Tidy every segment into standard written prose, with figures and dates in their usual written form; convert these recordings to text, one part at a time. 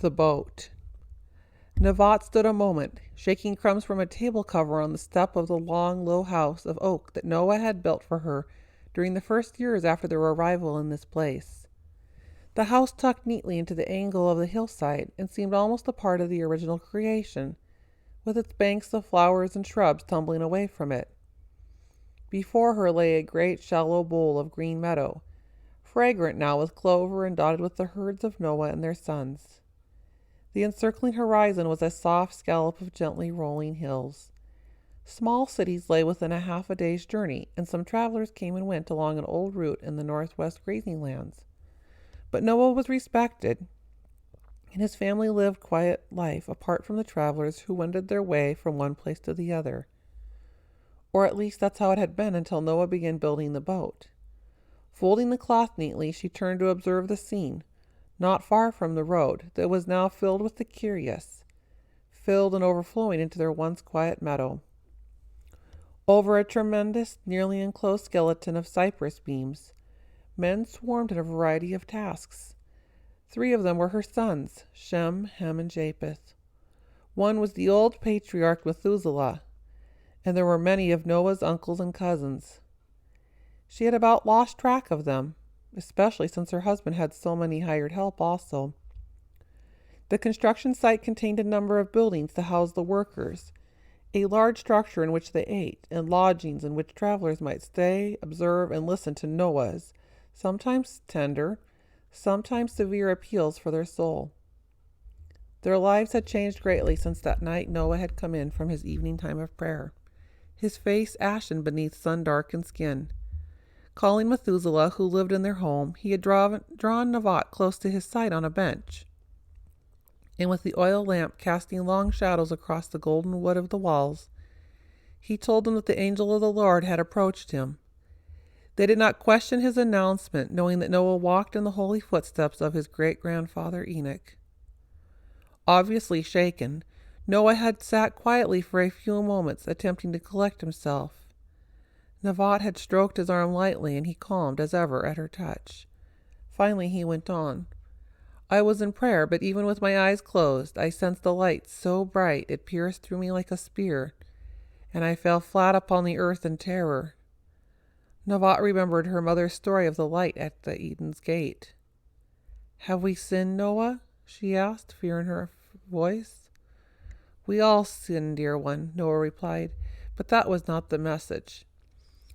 The boat. Navat stood a moment, shaking crumbs from a table cover on the step of the long, low house of oak that Noah had built for her during the first years after their arrival in this place. The house tucked neatly into the angle of the hillside and seemed almost a part of the original creation, with its banks of flowers and shrubs tumbling away from it. Before her lay a great shallow bowl of green meadow, fragrant now with clover and dotted with the herds of Noah and their sons. The encircling horizon was a soft scallop of gently rolling hills. Small cities lay within a half a day's journey, and some travelers came and went along an old route in the northwest grazing lands. But Noah was respected, and his family lived quiet life apart from the travelers who wended their way from one place to the other. Or at least that's how it had been until Noah began building the boat. Folding the cloth neatly, she turned to observe the scene, not far from the road, that was now filled with the curious, filled and overflowing into their once quiet meadow. Over a tremendous, nearly enclosed skeleton of cypress beams, men swarmed in a variety of tasks. 3 of them were her sons, Shem, Ham, and Japheth. One was the old patriarch Methuselah, and there were many of Noah's uncles and cousins. She had about lost track of them, especially since her husband had so many hired help also. The construction site contained a number of buildings to house the workers, a large structure in which they ate, and lodgings in which travelers might stay, observe, and listen to Noah's, sometimes tender, sometimes severe appeals for their soul. Their lives had changed greatly since that night Noah had come in from his evening time of prayer, his face ashen beneath sun-darkened skin. Calling Methuselah, who lived in their home, he had drawn Navat close to his side on a bench, and with the oil lamp casting long shadows across the golden wood of the walls, he told them that the angel of the Lord had approached him. They did not question his announcement, knowing that Noah walked in the holy footsteps of his great-grandfather Enoch. Obviously shaken, Noah had sat quietly for a few moments, attempting to collect himself. Navat had stroked his arm lightly, and he calmed as ever at her touch. Finally he went on. I was in prayer, but even with my eyes closed, I sensed the light so bright it pierced through me like a spear, and I fell flat upon the earth in terror. Navat remembered her mother's story of the light at the Eden's gate. Have we sinned, Noah? She asked, fear in her voice. We all sin, dear one, Noah replied, but that was not the message.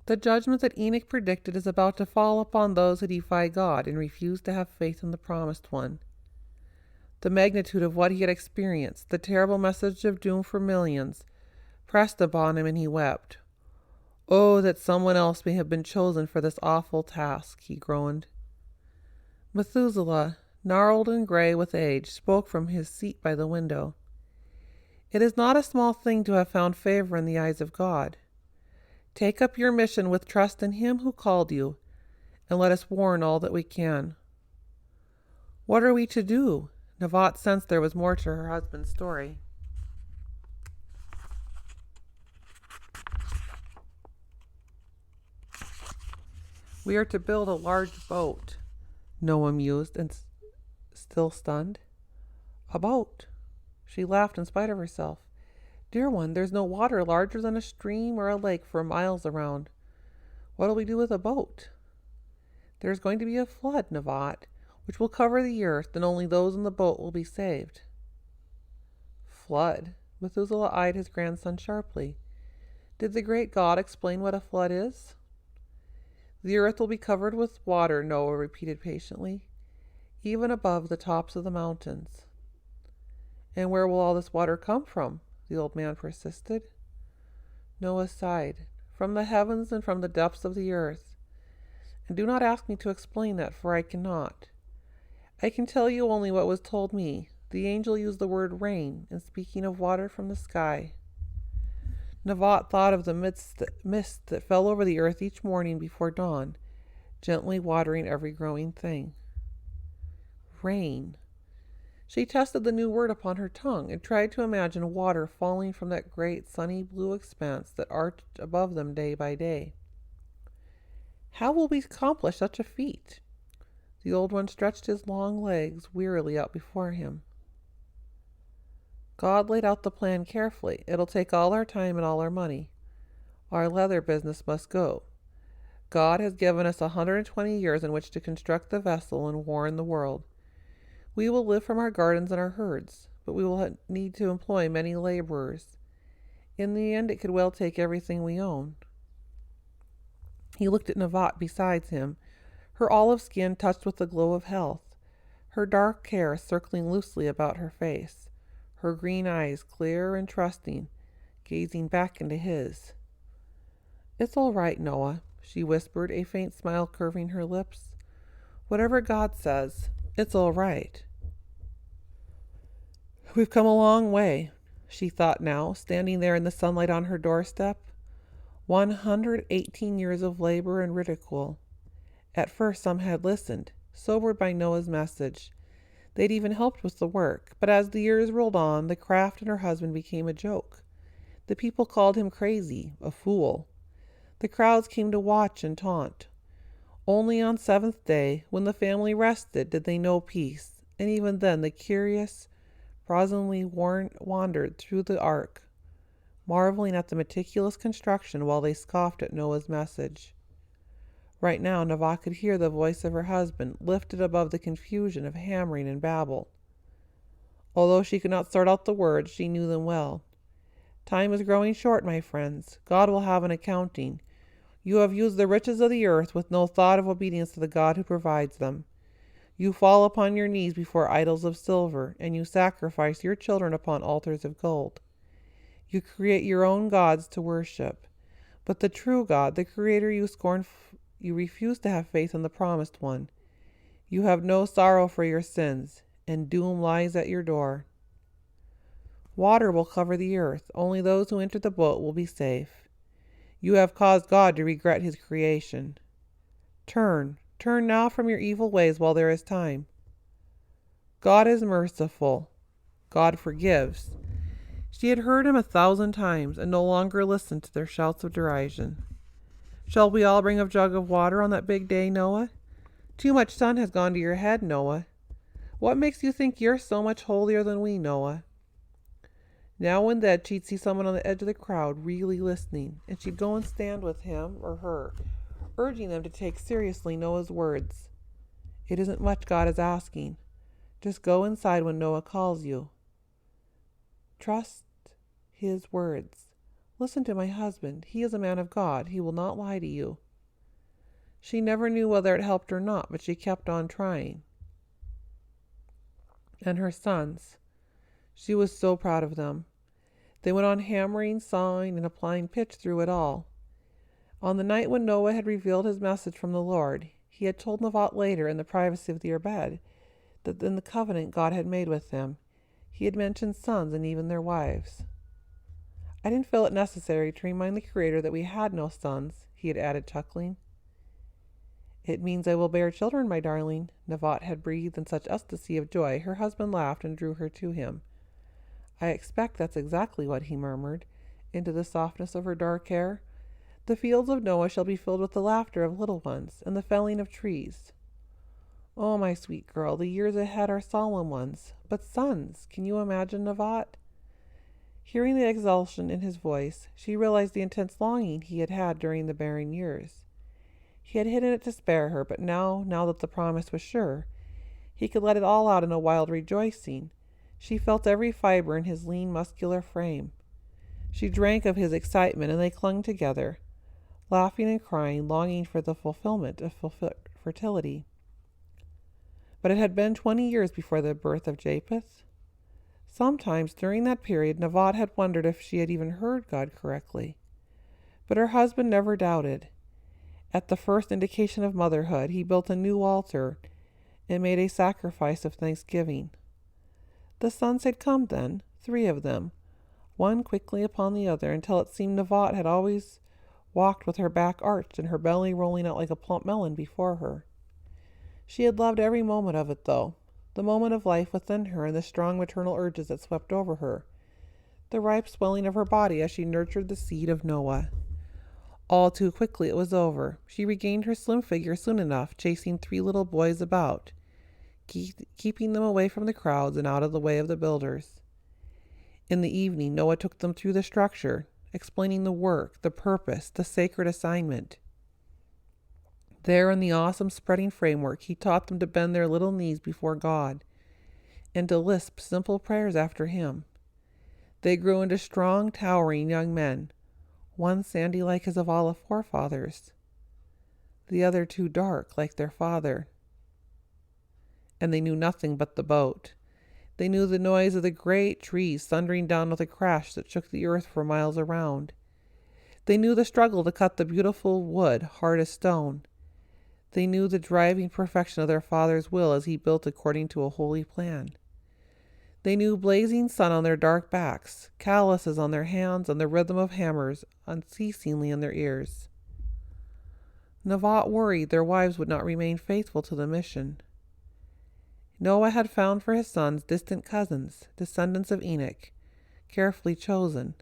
The judgment that Enoch predicted is about to fall upon those who defy God and refuse to have faith in the promised one. The magnitude of what he had experienced, the terrible message of doom for millions, pressed upon him, and he wept. Oh, that someone else may have been chosen for this awful task, he groaned. Methuselah, gnarled and gray with age, spoke from his seat by the window. It is not a small thing to have found favor in the eyes of God. Take up your mission with trust in him who called you, and let us warn all that we can. What are we to do? Navat sensed there was more to her husband's story. We are to build a large boat, Noah mused, and still stunned. A boat. She laughed in spite of herself. Dear one, there's no water larger than a stream or a lake for miles around. What'll we do with a boat? There's going to be a flood, Navat, which will cover the earth, and only those in the boat will be saved. Flood? Methuselah eyed his grandson sharply. Did the great God explain what a flood is? The earth will be covered with water, Noah repeated patiently, even above the tops of the mountains. And where will all this water come from? The old man persisted. Noah sighed. From the heavens and from the depths of the earth. And do not ask me to explain that, for I cannot. I can tell you only what was told me. The angel used the word rain in speaking of water from the sky. Navat thought of the mist that fell over the earth each morning before dawn, gently watering every growing thing. Rain. She tested the new word upon her tongue and tried to imagine water falling from that great sunny blue expanse that arched above them day by day. How will we accomplish such a feat? The old one stretched his long legs wearily out before him. God laid out the plan carefully. It'll take all our time and all our money. Our leather business must go. God has given us 120 years in which to construct the vessel and warn the world. We will live from our gardens and our herds, but we will need to employ many laborers. In the end, it could well take everything we own. He looked at Navat beside him, her olive skin touched with the glow of health, her dark hair circling loosely about her face, her green eyes clear and trusting, gazing back into his. "It's all right, Noah," she whispered, a faint smile curving her lips. "Whatever God says, it's all right." "We've come a long way," she thought now, standing there in the sunlight on her doorstep. 118 years of labor and ridicule. At first some had listened, sobered by Noah's message. They'd even helped with the work, but as the years rolled on, the craft and her husband became a joke. The people called him crazy, a fool. The crowds came to watch and taunt. Only on seventh day, when the family rested, did they know peace, and even then the curious, brazenly wandered through the ark, marveling at the meticulous construction while they scoffed at Noah's message. Right now, Navat could hear the voice of her husband lifted above the confusion of hammering and babble. Although she could not sort out the words, she knew them well. "Time is growing short, my friends. God will have an accounting. You have used the riches of the earth with no thought of obedience to the God who provides them. You fall upon your knees before idols of silver, and you sacrifice your children upon altars of gold. You create your own gods to worship. But the true God, the Creator, you scorn. You refuse to have faith in the Promised One. You have no sorrow for your sins, and doom lies at your door. Water will cover the earth. Only those who enter the boat will be safe. You have caused God to regret his creation. Turn now from your evil ways while there is time. God is merciful. God forgives." She had heard him 1,000 times and no longer listened to their shouts of derision. "Shall we all bring a jug of water on that big day, Noah? Too much sun has gone to your head, Noah. What makes you think you're so much holier than we, Noah?" Now and then she'd see someone on the edge of the crowd really listening, and she'd go and stand with him or her, urging them to take seriously Noah's words. It isn't much God is asking. Just go inside when Noah calls you. Trust his words. Listen to my husband. He is a man of God. He will not lie to you. She never knew whether it helped or not, but she kept on trying. And her sons. She was so proud of them. They went on hammering, sawing, and applying pitch through it all. On the night when Noah had revealed his message from the Lord, he had told Navat later in the privacy of their bed that in the covenant God had made with them, he had mentioned sons and even their wives. "I didn't feel it necessary to remind the Creator that we had no sons," he had added, chuckling. "It means I will bear children, my darling." Navat had breathed in such ecstasy of joy, her husband laughed and drew her to him. "I expect that's exactly what," he murmured, into the softness of her dark hair. "The fields of Noah shall be filled with the laughter of little ones, and the felling of trees. Oh, my sweet girl, the years ahead are solemn ones. But sons, can you imagine, Navat?" Hearing the exultation in his voice, she realized the intense longing he had had during the barren years. He had hidden it to spare her, but now that the promise was sure, he could let it all out in a wild rejoicing. She felt every fiber in his lean, muscular frame. She drank of his excitement, and they clung together, laughing and crying, longing for the fulfillment of fertility. But it had been 20 years before the birth of Japheth. Sometimes during that period, Navat had wondered if she had even heard God correctly. But her husband never doubted. At the first indication of motherhood, he built a new altar and made a sacrifice of thanksgiving. The sons had come then, 3 of them, one quickly upon the other, until it seemed Navat had always walked with her back arched and her belly rolling out like a plump melon before her. She had loved every moment of it, though, the moment of life within her and the strong maternal urges that swept over her, the ripe swelling of her body as she nurtured the seed of Noah. All too quickly it was over. She regained her slim figure soon enough, chasing 3 little boys about, keeping them away from the crowds and out of the way of the builders. In the evening, Noah took them through the structure, explaining the work, the purpose, the sacred assignment. There in the awesome spreading framework, he taught them to bend their little knees before God and to lisp simple prayers after him. They grew into strong, towering young men, one sandy like his Avala forefathers, the other too dark like their father. And they knew nothing but the boat. They knew the noise of the great trees thundering down with a crash that shook the earth for miles around. They knew the struggle to cut the beautiful wood hard as stone. They knew the driving perfection of their Father's will as he built according to a holy plan. They knew blazing sun on their dark backs, calluses on their hands, and the rhythm of hammers unceasingly in their ears. Nevat worried their wives would not remain faithful to the mission. Noah had found for his sons distant cousins, descendants of Enoch, carefully chosen.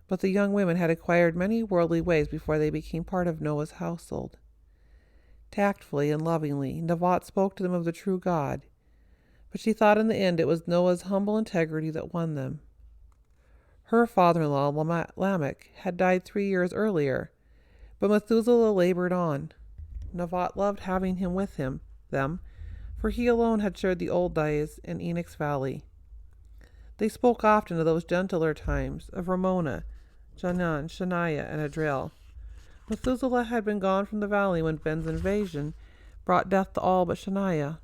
But the young women had acquired many worldly ways before they became part of Noah's household. Tactfully and lovingly, Nevat spoke to them of the true God, but she thought in the end it was Noah's humble integrity that won them. Her father-in-law, Lamech, had died 3 years earlier, but Methuselah labored on. Nevat loved having him with them, for he alone had shared the old days in Enoch's valley. They spoke often of those gentler times, of Ramona, Janan, Shaniah, and Adriel. Methuselah had been gone from the valley when Ben's invasion brought death to all but Shaniah.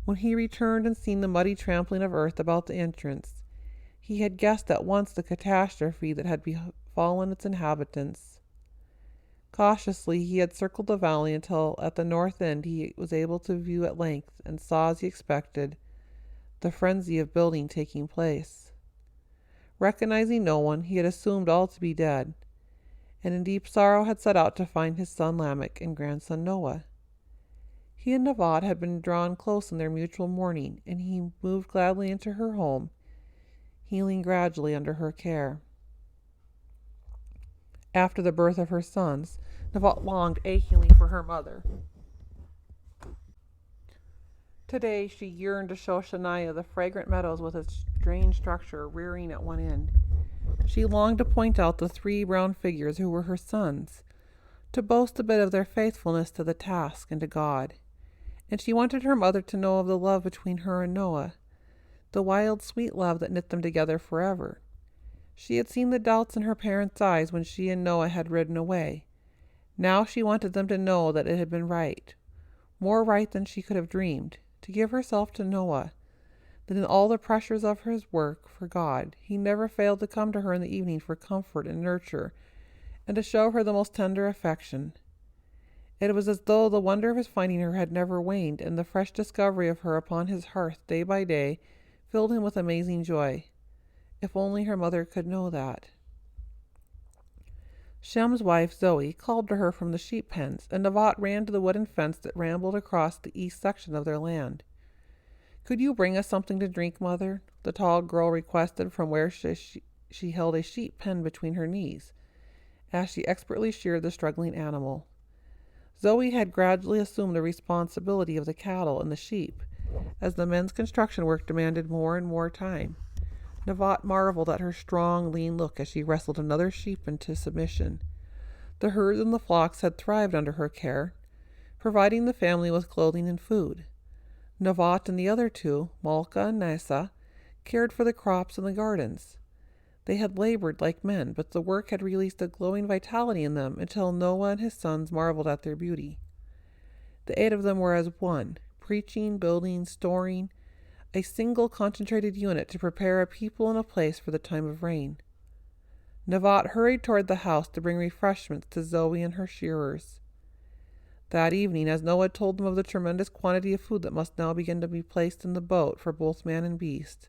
When he returned and seen the muddy trampling of earth about the entrance, he had guessed at once the catastrophe that had befallen its inhabitants. Cautiously he had circled the valley until at the north end he was able to view at length, and saw as he expected, the frenzy of building taking place. Recognizing no one, he had assumed all to be dead, and in deep sorrow had set out to find his son Lamech and grandson Noah. He and Nevat had been drawn close in their mutual mourning, and he moved gladly into her home, healing gradually under her care. After the birth of her sons, Nevat longed achingly for her mother. Today she yearned to show Shaniah the fragrant meadows with its strange structure rearing at one end. She longed to point out the 3 brown figures who were her sons, to boast a bit of their faithfulness to the task and to God. And she wanted her mother to know of the love between her and Noah, the wild, sweet love that knit them together forever. She had seen the doubts in her parents' eyes when she and Noah had ridden away. Now she wanted them to know that it had been right, more right than she could have dreamed, to give herself to Noah, that in all the pressures of his work for God, he never failed to come to her in the evening for comfort and nurture, and to show her the most tender affection. It was as though the wonder of his finding her had never waned, and the fresh discovery of her upon his hearth day by day filled him with amazing joy. If only her mother could know that. Shem's wife, Zoe, called to her from the sheep pens, and Nevat ran to the wooden fence that rambled across the east section of their land. "Could you bring us something to drink, Mother?" the tall girl requested from where she held a sheep pen between her knees, as she expertly sheared the struggling animal. Zoe had gradually assumed the responsibility of the cattle and the sheep, as the men's construction work demanded more and more time. Nevat marveled at her strong, lean look as she wrestled another sheep into submission. The herds and the flocks had thrived under her care, providing the family with clothing and food. Nevat and the other 2, Malka and Nasa, cared for the crops and the gardens. They had labored like men, but the work had released a glowing vitality in them until Noah and his sons marveled at their beauty. The 8 of them were as one, preaching, building, storing, a single concentrated unit to prepare a people and a place for the time of rain. Nevat hurried toward the house to bring refreshments to Zoe and her shearers. That evening, as Noah told them of the tremendous quantity of food that must now begin to be placed in the boat for both man and beast,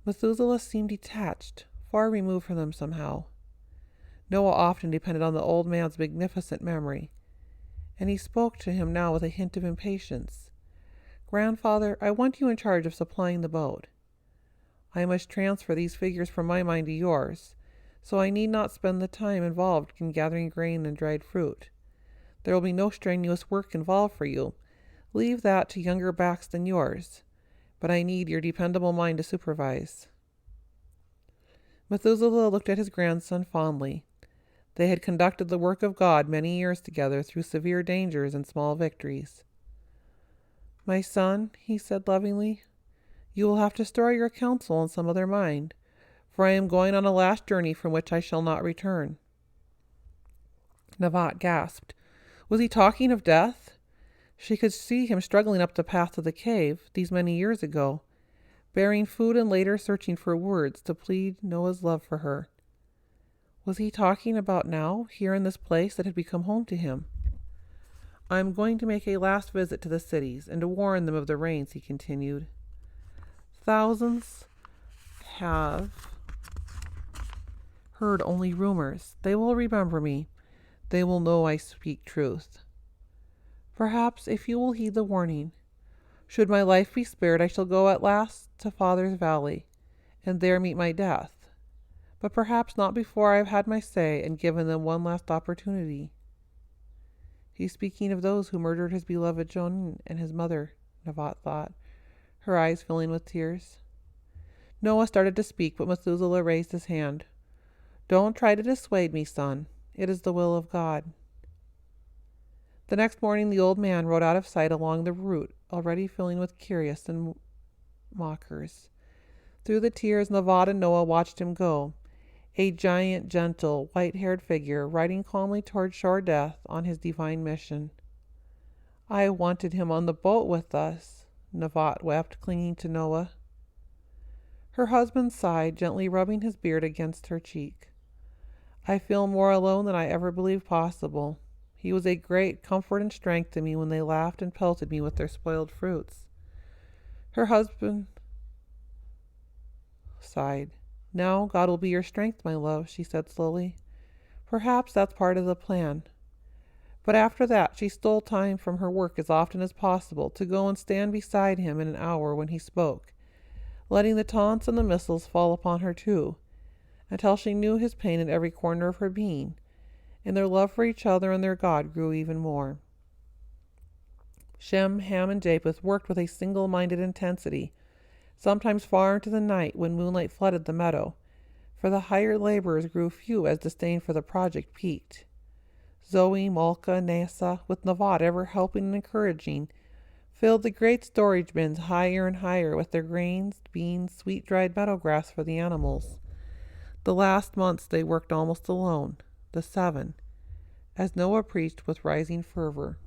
Methuselah seemed detached, far removed from them somehow. Noah often depended on the old man's magnificent memory, and he spoke to him now with a hint of impatience. "Grandfather, I want you in charge of supplying the boat. I must transfer these figures from my mind to yours, so I need not spend the time involved in gathering grain and dried fruit. There will be no strenuous work involved for you. Leave that to younger backs than yours. But I need your dependable mind to supervise." Methuselah looked at his grandson fondly. They had conducted the work of God many years together through severe dangers and small victories. "My son," he said lovingly, "you will have to store your counsel in some other mind, for I am going on a last journey from which I shall not return." Navat gasped. Was he talking of death? She could see him struggling up the path to the cave these many years ago, bearing food and later searching for words to plead Noah's love for her. Was he talking about now, here in this place that had become home to him? "I am going to make a last visit to the cities and to warn them of the rains," he continued. "Thousands have heard only rumors. They will remember me. They will know I speak truth. Perhaps, if you will heed the warning, should my life be spared, I shall go at last to Father's Valley, and there meet my death. But perhaps not before I have had my say and given them one last opportunity." He's speaking of those who murdered his beloved Jonin and his mother, Navat thought, her eyes filling with tears. Noah started to speak, but Methuselah raised his hand. "Don't try to dissuade me, son. It is the will of God." The next morning the old man rode out of sight along the route, already filling with curious and mockers. Through the tears, Navat and Noah watched him go, a giant, gentle, white-haired figure riding calmly toward sure death on his divine mission. "I wanted him on the boat with us," Navat wept, clinging to Noah. Her husband sighed, gently rubbing his beard against her cheek. "I feel more alone than I ever believed possible. He was a great comfort and strength to me when they laughed and pelted me with their spoiled fruits." Her husband sighed. "Now God will be your strength, my love," she said slowly. "Perhaps that's part of the plan." But after that she stole time from her work as often as possible to go and stand beside him in an hour when he spoke, letting the taunts and the missiles fall upon her too, until she knew his pain in every corner of her being, and their love for each other and their God grew even more. Shem, Ham, and Japheth worked with a single-minded intensity, sometimes far into the night when moonlight flooded the meadow, for the hired laborers grew few as disdain for the project peaked. Zoe, Malka, Nasa, with Navat ever helping and encouraging, filled the great storage bins higher and higher with their grains, beans, sweet-dried meadow grass for the animals. The last months they worked almost alone, the 7, as Noah preached with rising fervor.